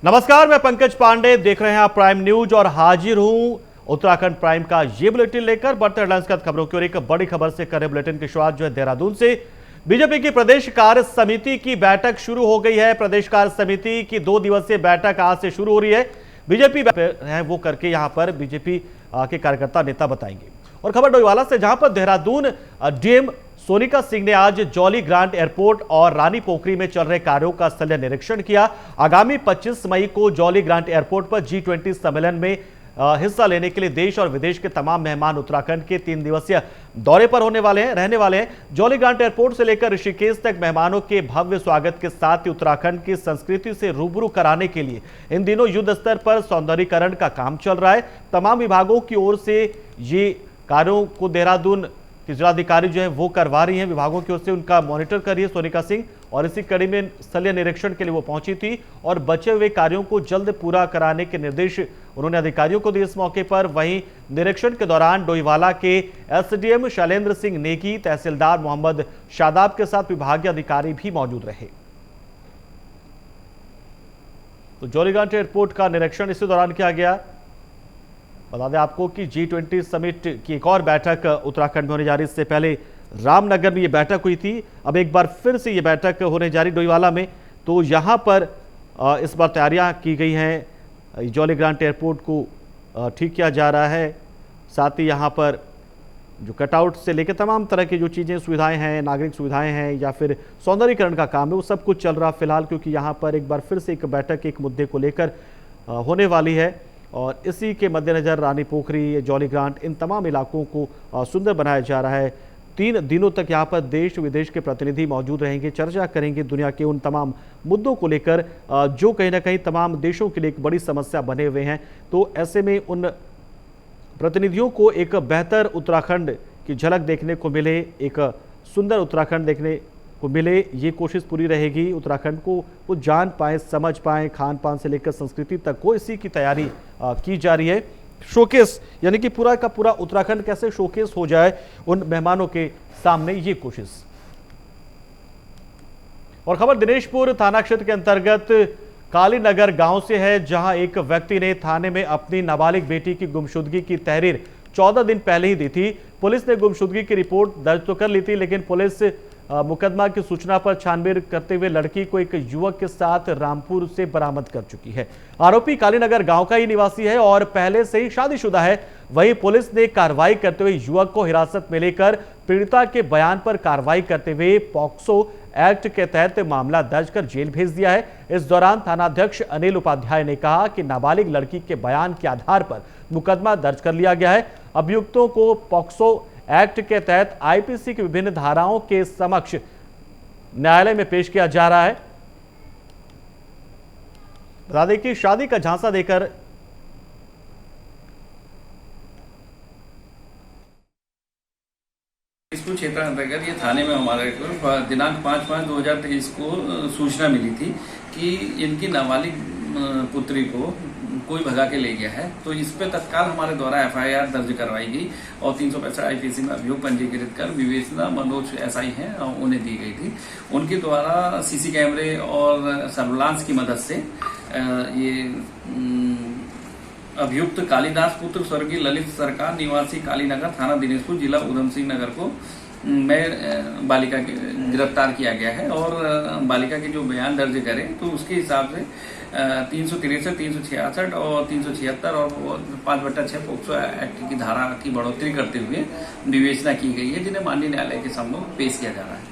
नमस्कार, मैं पंकज पांडे, देख रहे हैं आप प्राइम न्यूज और हाजिर हूं उत्तराखंड प्राइम का ये बुलेटिन लेकर। बढ़ते हेडलाइंस के खबरों की और एक बड़ी खबर से कर रहे बुलेटिन की शुरुआत जो है देहरादून से। बीजेपी की प्रदेश कार्य समिति की बैठक शुरू हो गई है। प्रदेश कार्य समिति की 2 दिवसीय बैठक आज से शुरू हो रही है। बीजेपी है वो करके यहां पर बीजेपी के कार्यकर्ता नेता बताएंगे। और खबर डोईवाला से, जहां पर देहरादून डीएम सोनिका सिंह ने आज जॉली ग्रांट एयरपोर्ट और रानी पोखरी में चल रहे कार्यों का स्थलीय निरीक्षण किया। आगामी 25 मई को जॉली ग्रांट एयरपोर्ट पर G20 सम्मेलन में हिस्सा लेने के लिए देश और विदेश के तमाम मेहमान उत्तराखंड के 3 दिवसीय दौरे पर रहने वाले हैं। जॉली ग्रांट एयरपोर्ट से लेकर ऋषिकेश तक मेहमानों के भव्य स्वागत के साथ ही उत्तराखंड की संस्कृति से रूबरू कराने के लिए इन दिनों युद्ध स्तर पर सौंदर्यीकरण का काम चल रहा है। तमाम विभागों की ओर से ये कार्यों को देहरादून की जिलाधिकारी जो है वो करवा रही हैं, विभागों की ओर से उनका मॉनिटर कर रही है सोनिका सिंह। और इसी कड़ी में स्थलीय निरीक्षण के लिए वो पहुंची थी और बचे हुए कार्यों को जल्द पूरा कराने के निर्देश उन्होंने अधिकारियों को दिए। इस मौके पर वहीं निरीक्षण के दौरान डोईवाला के एसडीएम शैलेंद्र सिंह नेगी, तहसीलदार मोहम्मद शादाब के साथ विभागीय अधिकारी भी मौजूद रहे। तो जॉली ग्रांट एयरपोर्ट का निरीक्षण इसी दौरान किया गया। बता दें आपको कि G20 समिट की एक और बैठक उत्तराखंड में होने जा रही है। इससे पहले रामनगर में ये बैठक हुई थी, अब एक बार फिर से ये बैठक होने जा रही डोईवाला में। तो यहाँ पर इस बार तैयारियाँ की गई हैं। जॉली ग्रांट एयरपोर्ट को ठीक किया जा रहा है। साथ ही यहाँ पर जो कटआउट से लेकर तमाम तरह की जो चीज़ें सुविधाएं हैं, नागरिक सुविधाएं हैं या फिर सौंदर्यीकरण का काम है, वो सब कुछ चल रहा फिलहाल, क्योंकि यहाँ पर एक बार फिर से एक बैठक एक मुद्दे को लेकर होने वाली है। और इसी के मद्देनज़र रानी पोखरी, जॉली ग्रांट, इन तमाम इलाकों को सुंदर बनाया जा रहा है। 3 दिनों तक यहाँ पर देश विदेश के प्रतिनिधि मौजूद रहेंगे, चर्चा करेंगे दुनिया के उन तमाम मुद्दों को लेकर जो कहीं ना कहीं तमाम देशों के लिए एक बड़ी समस्या बने हुए हैं। तो ऐसे में उन प्रतिनिधियों को एक बेहतर उत्तराखंड की झलक देखने को मिले, एक सुंदर उत्तराखंड देखने को मिले, ये कोशिश पूरी रहेगी। उत्तराखंड को वो जान पाएँ, समझ पाएँ, खान पान से लेकर संस्कृति तक को, इसी की तैयारी की जा रही है। शोकेस यानी कि पूरा का पूरा उत्तराखंड कैसे शोकेस हो जाए उन मेहमानों के सामने, ये कोशिश। और खबर दिनेशपुर थाना क्षेत्र के अंतर्गत कालीनगर गांव से है, जहां एक व्यक्ति ने थाने में अपनी नाबालिग बेटी की गुमशुदगी की तहरीर 14 दिन पहले ही दी थी। पुलिस ने गुमशुदगी की रिपोर्ट दर्ज तो कर ली थी, लेकिन पुलिस मुकदमा की सूचना पर छानबीन करते हुए लड़की को एक युवक के साथ रामपुर से बरामद कर चुकी है। आरोपी कालीनगर गांव का ही निवासी है और पहले से ही शादीशुदा है। वहीं पुलिस ने कार्रवाई करते हुए युवक को हिरासत में लेकर पीड़िता के बयान पर कार्रवाई करते हुए पॉक्सो एक्ट के तहत मामला दर्ज कर जेल भेज दिया है। इस दौरान थानाध्यक्ष अनिल उपाध्याय ने कहा कि नाबालिग लड़की के बयान के आधार पर मुकदमा दर्ज कर लिया गया है। अभियुक्तों को पॉक्सो एक्ट के तहत आईपीसी की विभिन्न धाराओं के समक्ष न्यायालय में पेश किया जा रहा है। बता दें कि शादी का झांसा देकर स्कूल क्षेत्र अंतर्गत ये थाने में हमारे को दिनांक 5/5/2023 को सूचना मिली थी कि इनकी नाबालिग पुत्री को कोई भगा के ले गया है। तो इस पे तत्काल हमारे द्वारा एफआईआर दर्ज करवाई गई और 365 आईपीसी में अभियोग पंजीकृत कर विवेचना मनोज एसआई हैं उन्हें दी गई थी। उनके द्वारा सीसी कैमरे और सर्विलांस की मदद से ये अभियुक्त कालिदास पुत्र स्वर्गीय ललित सरकार निवासी कालीनगर थाना दिनेशपुर जिला उधम सिंह नगर को मैं बालिका के गिरफ्तार किया गया है। और बालिका के जो बयान दर्ज करें तो उसके हिसाब से 363, 366 और 376 और 5/6 पोक्सो एक्ट की धारा की बढ़ोतरी करते हुए विवेचना की गई है, जिन्हें माननीय न्यायालय के सम्मुख पेश किया जा रहा है।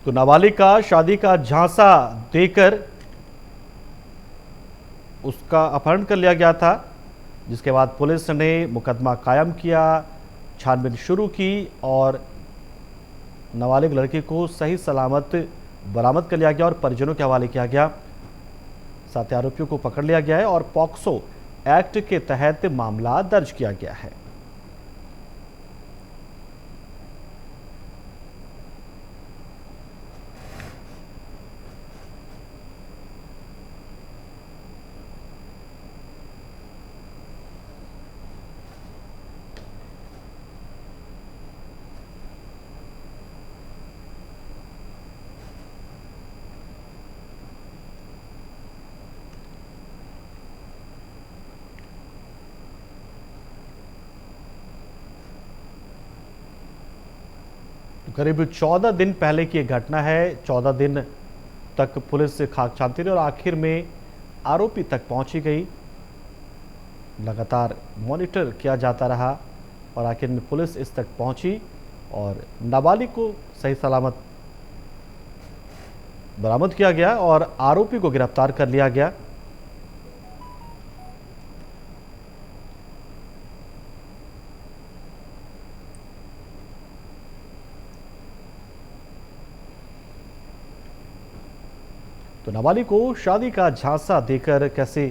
तो नाबालिग का शादी का झांसा देकर उसका अपहरण कर लिया गया था, जिसके बाद पुलिस ने मुकदमा कायम किया, छानबीन शुरू की और नाबालिग लड़की को सही सलामत बरामद कर लिया गया और परिजनों के हवाले किया गया। साथ ही आरोपियों को पकड़ लिया गया है और पॉक्सो एक्ट के तहत मामला दर्ज किया गया है। करीब 14 दिन पहले की ये घटना है। 14 दिन तक पुलिस खाक छानती रही और आखिर में आरोपी तक पहुंची गई। लगातार मॉनिटर किया जाता रहा और आखिर में पुलिस इस तक पहुंची और नाबालिग को सही सलामत बरामद किया गया और आरोपी को गिरफ्तार कर लिया गया। तो नाबालिग को शादी का झांसा देकर कैसे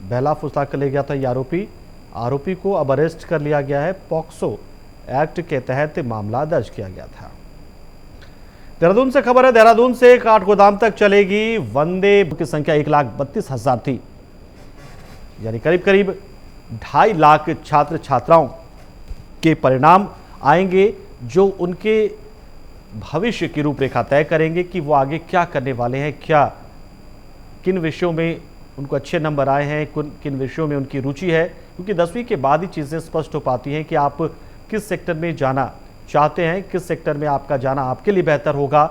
बहला फुसला कर ले गया था ये आरोपी को अब अरेस्ट कर लिया गया है। पॉक्सो एक्ट के तहत मामला दर्ज किया गया था। देहरादून से खबर है, देहरादून से काठगोदाम तक चलेगी वंदे की संख्या 1,32,000 थी, यानी करीब करीब 2.5 लाख छात्र छात्राओं के परिणाम आएंगे जो उनके भविष्य की रूपरेखा तय करेंगे कि वो आगे क्या करने वाले हैं, किन विषयों में उनको अच्छे नंबर आए हैं, किन विषयों में उनकी रुचि है। क्योंकि 10वीं के बाद ही चीज़ें स्पष्ट हो पाती हैं कि आप किस सेक्टर में जाना चाहते हैं, किस सेक्टर में आपका जाना आपके लिए बेहतर होगा,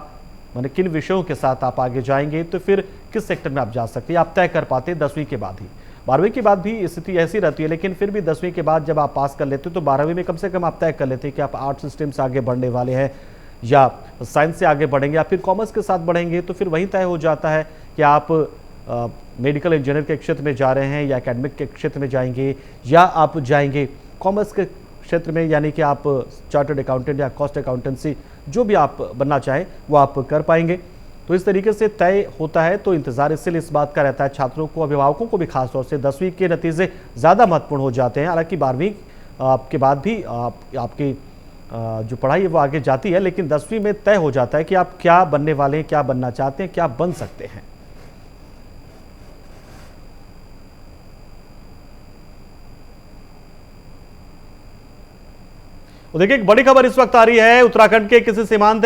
माने किन विषयों के साथ आप आगे जाएंगे तो फिर किस सेक्टर में आप जा सकते हैं, आप तय कर पाते हैं 10वीं के बाद ही। 12वीं के बाद भी स्थिति ऐसी रहती है, लेकिन फिर भी 10वीं के बाद जब आप पास कर लेते हो तो 12वीं में कम से कम आप तय कर लेते हैं कि आप आर्ट्स स्ट्रीम से आगे बढ़ने वाले हैं या साइंस से आगे बढ़ेंगे या फिर कॉमर्स के साथ बढ़ेंगे। तो फिर वही तय हो जाता है कि आप मेडिकल इंजीनियर के क्षेत्र में जा रहे हैं या एकेडमिक के क्षेत्र में जाएंगे या आप जाएंगे कॉमर्स के क्षेत्र में, यानी कि आप चार्टर्ड अकाउंटेंट या कॉस्ट अकाउंटेंसी जो भी आप बनना चाहें वो आप कर पाएंगे। तो इस तरीके से तय होता है। तो इंतजार इसलिए इस बात का रहता है छात्रों को, अभिभावकों को भी खासतौर से 10वीं के नतीजे ज़्यादा महत्वपूर्ण हो जाते हैं। हालांकि 12वीं के बाद भी आपकी जो पढ़ाई है वो आगे जाती है, लेकिन 10वीं में तय हो जाता है कि आप क्या बनने वाले हैं, क्या बनना चाहते हैं, क्या बन सकते हैं। देखिए एक बड़ी खबर इस वक्त आ रही है उत्तराखंड के किसी सीमांत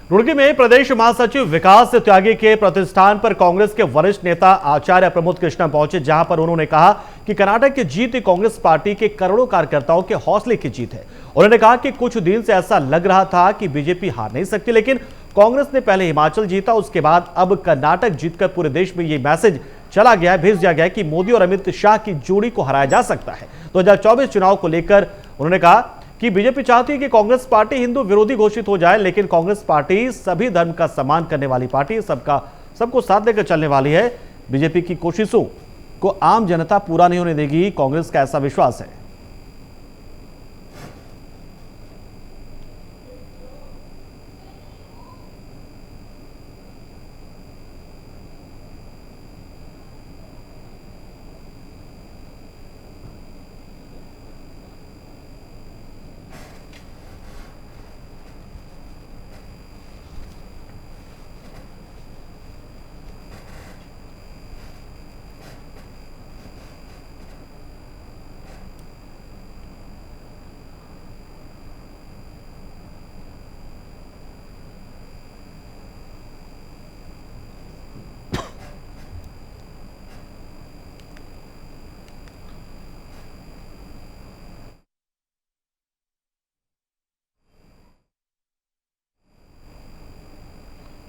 रुड़की में प्रदेश महासचिव विकास त्यागी के प्रतिष्ठान पर कांग्रेस के वरिष्ठ नेता आचार्य प्रमोद कृष्ण पहुंचे, जहां पर उन्होंने कहा कि कर्नाटक की जीत कांग्रेस पार्टी के करोड़ों कार्यकर्ताओं के हौसले की जीत है। उन्होंने कहा कि कुछ दिन से ऐसा लग रहा था कि बीजेपी हार नहीं सकती, लेकिन कांग्रेस ने पहले हिमाचल जीता, उसके बाद अब कर्नाटक जीतकर पूरे देश में यह मैसेज चला गया है, भेज दिया गया है कि मोदी और अमित शाह की जोड़ी को हराया जा सकता है। 2024 चुनाव को लेकर उन्होंने कहा कि बीजेपी चाहती है कि कांग्रेस पार्टी हिंदू विरोधी घोषित हो जाए, लेकिन कांग्रेस पार्टी सभी धर्म का सम्मान करने वाली पार्टी, सबको साथ लेकर चलने वाली है। बीजेपी की कोशिशों को आम जनता पूरा नहीं होने देगी, कांग्रेस का ऐसा विश्वास है।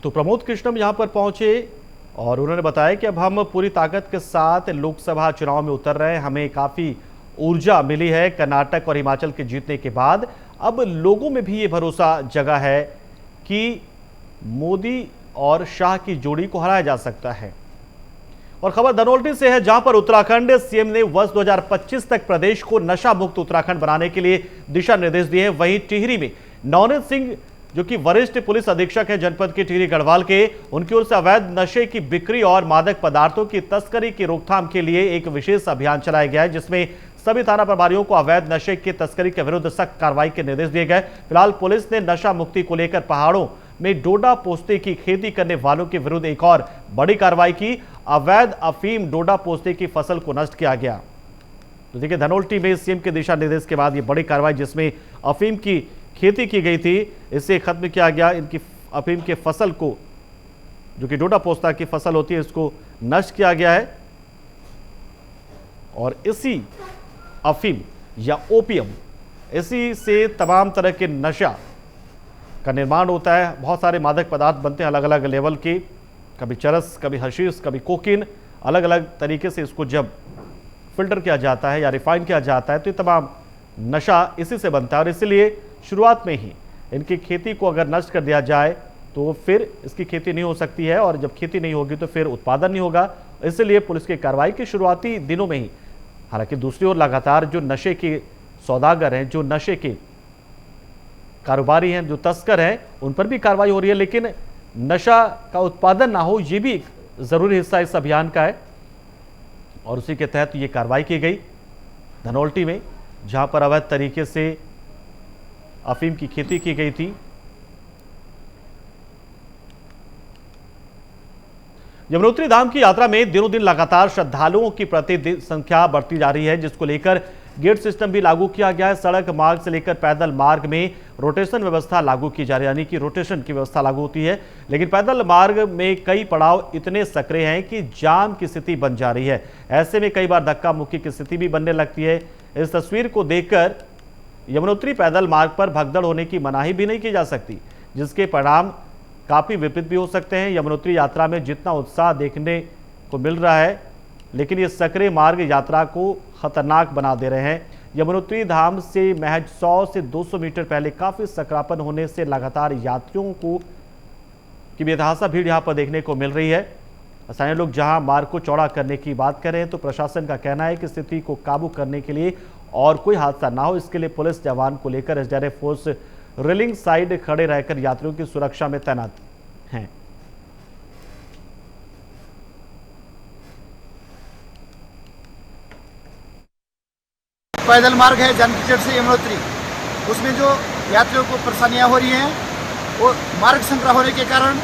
तो प्रमोद कृष्णम यहां पर पहुंचे और उन्होंने बताया कि अब हम पूरी ताकत के साथ लोकसभा चुनाव में उतर रहे हैं, हमें काफी ऊर्जा मिली है कर्नाटक और हिमाचल के जीतने के बाद। अब लोगों में भी ये भरोसा जगा है कि मोदी और शाह की जोड़ी को हराया जा सकता है। और खबर धनौल्टी से है, जहां पर उत्तराखंड सीएम ने वर्ष 2025 तक प्रदेश को नशा मुक्त उत्तराखंड बनाने के लिए दिशा निर्देश दिए हैं। वहीं टिहरी में नवनीत सिंह जो कि वरिष्ठ पुलिस अधीक्षक है जनपद के टिहरी गढ़वाल के, उनकी ओर से अवैध नशे की बिक्री और मादक पदार्थों की तस्करी की रोकथाम के लिए एक विशेष अभियान चलाया गया है, जिसमें सभी थाना प्रभारियों को अवैध नशे की तस्करी के विरुद्ध सख्त कार्रवाई के निर्देश दिए गए। फिलहाल पुलिस ने नशा मुक्ति को लेकर पहाड़ों में डोडा पोस्ते की खेती करने वालों के विरुद्ध एक और बड़ी कार्रवाई की। अवैध अफीम डोडा पोस्ते की फसल को नष्ट किया गया। तो देखिए धनौल्टी में सीएम के दिशा निर्देश के बाद ये बड़ी कार्रवाई, जिसमें अफीम की खेती की गई थी, इसे खत्म किया गया। इनकी अफीम के फसल को, जो कि डोडा पोस्ता की फसल होती है, इसको नष्ट किया गया है। और इसी अफीम या ओपियम, इसी से तमाम तरह के नशा का निर्माण होता है। बहुत सारे मादक पदार्थ बनते हैं अलग अलग लेवल के, कभी चरस, कभी हशीश, कभी कोकीन। अलग अलग तरीके से इसको जब फिल्टर किया जाता है या रिफाइन किया जाता है तो ये तमाम नशा इसी से बनता है। और इसीलिए शुरुआत में ही इनकी खेती को अगर नष्ट कर दिया जाए तो फिर इसकी खेती नहीं हो सकती है, और जब खेती नहीं होगी तो फिर उत्पादन नहीं होगा। इसलिए पुलिस की कार्रवाई के शुरुआती दिनों में ही, हालांकि दूसरी ओर लगातार जो नशे के सौदागर हैं, जो नशे के कारोबारी हैं, जो तस्कर हैं, उन पर भी कार्रवाई हो रही है, लेकिन नशा का उत्पादन ना हो ये भी एक जरूरी हिस्सा इस अभियान का है। और उसी के तहत ये कार्रवाई की गई धनौल्टी में, जहां पर अवैध तरीके से अफीम की खेती की गई थी। यमुनोत्री धाम की यात्रा में दिनों दिन लगातार श्रद्धालुओं की प्रतिदिन संख्या बढ़ती जा रही है, जिसको लेकर गेट सिस्टम भी लागू किया गया है। सड़क मार्ग से लेकर पैदल मार्ग में रोटेशन व्यवस्था लागू की जा रही है, यानी कि रोटेशन की व्यवस्था लागू होती है। लेकिन पैदल मार्ग में कई पड़ाव इतने सकरे हैं कि जाम की स्थिति बन जा रही है। ऐसे में कई बार धक्का मुक्की की स्थिति भी बनने लगती है। इस तस्वीर को देखकर यमुनोत्री पैदल मार्ग पर भगदड़ होने की मनाही भी नहीं की जा सकती, जिसके परिणाम काफी विपरीत भी हो सकते हैं। यमुनोत्री यात्रा में जितना उत्साह देखने को मिल रहा है, लेकिन ये सकरे मार्ग यात्रा को खतरनाक बना दे रहे हैं। यमुनोत्री धाम से महज 100 से 200 मीटर पहले काफी सकरापन होने से लगातार यात्रियों को की बेतहासा भीड़ यहां पर देखने को मिल रही है। स्थानीय लोग जहां मार्ग को चौड़ा करने की बात कर रहे हैं, तो प्रशासन का कहना है कि स्थिति को काबू करने के लिए और कोई हादसा ना हो, इसके लिए पुलिस जवान को लेकर एसडीआरएफ फोर्स रेलिंग साइड खड़े रहकर यात्रियों की सुरक्षा में तैनात हैं। पैदल मार्ग है जानकीचट से यमुनोत्री, उसमें जो यात्रियों को परेशानियां हो रही हैं, वो मार्ग संकरा होने के कारण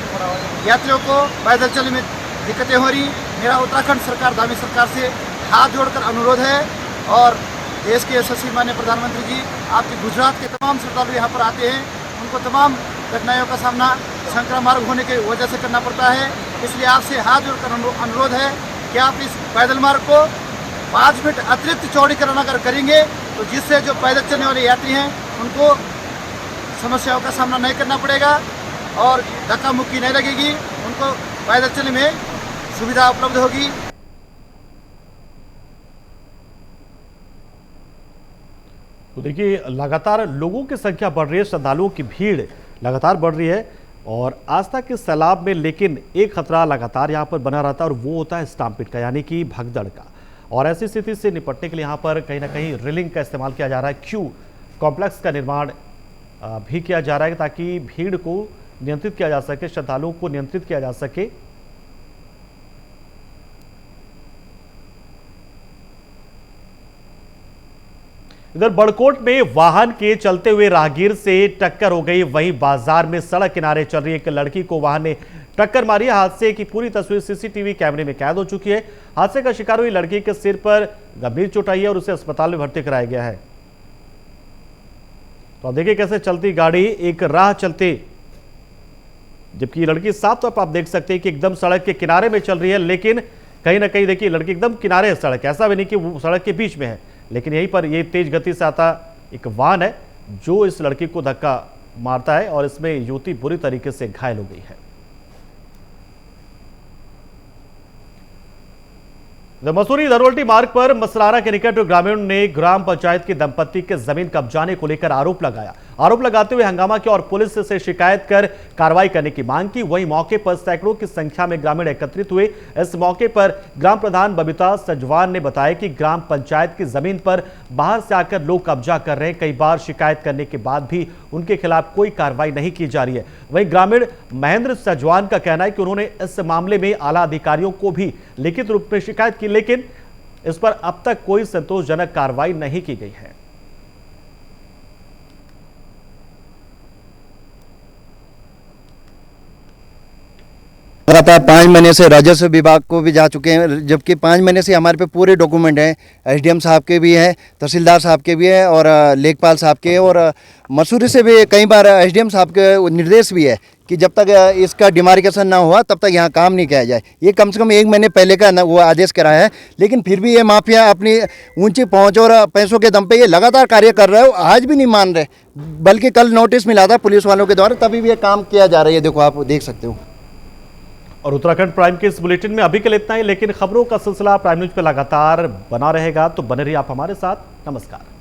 यात्रियों को पैदल चलने में दिक्कतें हो रही। मेरा उत्तराखंड सरकार, धामी सरकार से हाथ जोड़कर अनुरोध है, और देश के यशस्वी माननीय प्रधानमंत्री जी, आपके गुजरात के तमाम श्रद्धालु यहाँ पर आते हैं, उनको तमाम कठिनाइयों का सामना संकरा मार्ग होने की वजह से करना पड़ता है। इसलिए आपसे हाथ जोड़कर अनुरोध है कि आप इस पैदल मार्ग को 5 फीट अतिरिक्त चौड़ीकरण अगर करेंगे तो जिससे जो पैदल चलने वाले यात्री हैं उनको समस्याओं का सामना नहीं करना पड़ेगा और धक्का मुक्की नहीं लगेगी, उनको पैदल चलने में सुविधा उपलब्ध होगी। तो देखिए, लगातार लोगों की संख्या बढ़ रही है, श्रद्धालुओं की भीड़ लगातार बढ़ रही है और आस्था के सैलाब में, लेकिन एक खतरा लगातार यहाँ पर बना रहता है और वो होता है स्टाम्पिड का, यानी कि भगदड़ का। और ऐसी स्थिति से निपटने के लिए यहाँ पर कहीं ना कहीं रेलिंग का इस्तेमाल किया जा रहा है, क्यू कॉम्प्लेक्स का निर्माण भी किया जा रहा है ताकि भीड़ को नियंत्रित किया जा सके, श्रद्धालुओं को नियंत्रित किया जा सके। इधर बड़कोट में वाहन के चलते हुए राहगीर से टक्कर हो गई। वहीं बाजार में सड़क किनारे चल रही एक लड़की को वाहन ने टक्कर मारी। हादसे की पूरी तस्वीर सीसीटीवी कैमरे में कैद हो चुकी है। हादसे का शिकार हुई लड़की के सिर पर गंभीर चोट आई है और उसे अस्पताल में भर्ती कराया गया है। तो आप देखिए कैसे चलती गाड़ी एक राह चलते, जबकि लड़की साफ तौर पर आप देख सकते हैं कि एकदम सड़क के किनारे में चल रही है, लेकिन कहीं ना कहीं देखिए लड़की एकदम किनारे है सड़क, ऐसा भी नहीं कि वो सड़क के बीच में है, लेकिन यहीं पर ये तेज गति से आता एक वाहन है जो इस लड़की को धक्का मारता है और इसमें युवती बुरी तरीके से घायल हो गई है। मसूरी धनौल्टी मार्ग पर मसराना के निकट ग्रामीणों ने ग्राम पंचायत की दंपत्ति के जमीन कब्जाने को लेकर आरोप लगाया। आरोप लगाते हुए हंगामा किया और पुलिस से शिकायत कर कार्रवाई करने की मांग की। वहीं मौके पर सैकड़ों की संख्या में ग्रामीण एकत्रित हुए। इस मौके पर ग्राम प्रधान बबीता सजवान ने बताया कि ग्राम पंचायत की जमीन पर बाहर से आकर लोग कब्जा कर रहे हैं। कई बार शिकायत करने के बाद भी उनके खिलाफ कोई कार्रवाई नहीं की जा रही है। वहीं ग्रामीण महेंद्र सजवान का कहना है कि उन्होंने इस मामले में आला अधिकारियों को भी लिखित रूप में शिकायत की, लेकिन इस पर अब तक कोई संतोषजनक कार्रवाई नहीं की गई है। लगातार 5 महीने से राजस्व विभाग को भी जा चुके हैं, जबकि 5 महीने से हमारे पे पूरे डॉक्यूमेंट हैं। एसडीएम साहब के भी हैं, तहसीलदार साहब के भी हैं और लेखपाल साहब के, और मसूरी से भी कई बार एसडीएम साहब के निर्देश भी है कि जब तक इसका डिमार्केशन ना हुआ तब तक यहाँ काम नहीं किया जाए। ये कम से कम 1 महीने पहले का वो आदेश कराया है, लेकिन फिर भी ये माफिया अपनी ऊंची पहुंच और पैसों के दम पे ये लगातार कार्य कर रहे हो, आज भी नहीं मान रहे। बल्कि कल नोटिस मिला था पुलिस वालों के द्वारा, तभी भी ये काम किया जा रहा है। ये देखो, आप देख सकते हो। और उत्तराखंड प्राइम के इस बुलेटिन में अभी के लिए इतना ही, लेकिन खबरों का सिलसिला प्राइम न्यूज पे लगातार बना रहेगा, तो बने रहिए आप हमारे साथ। नमस्कार।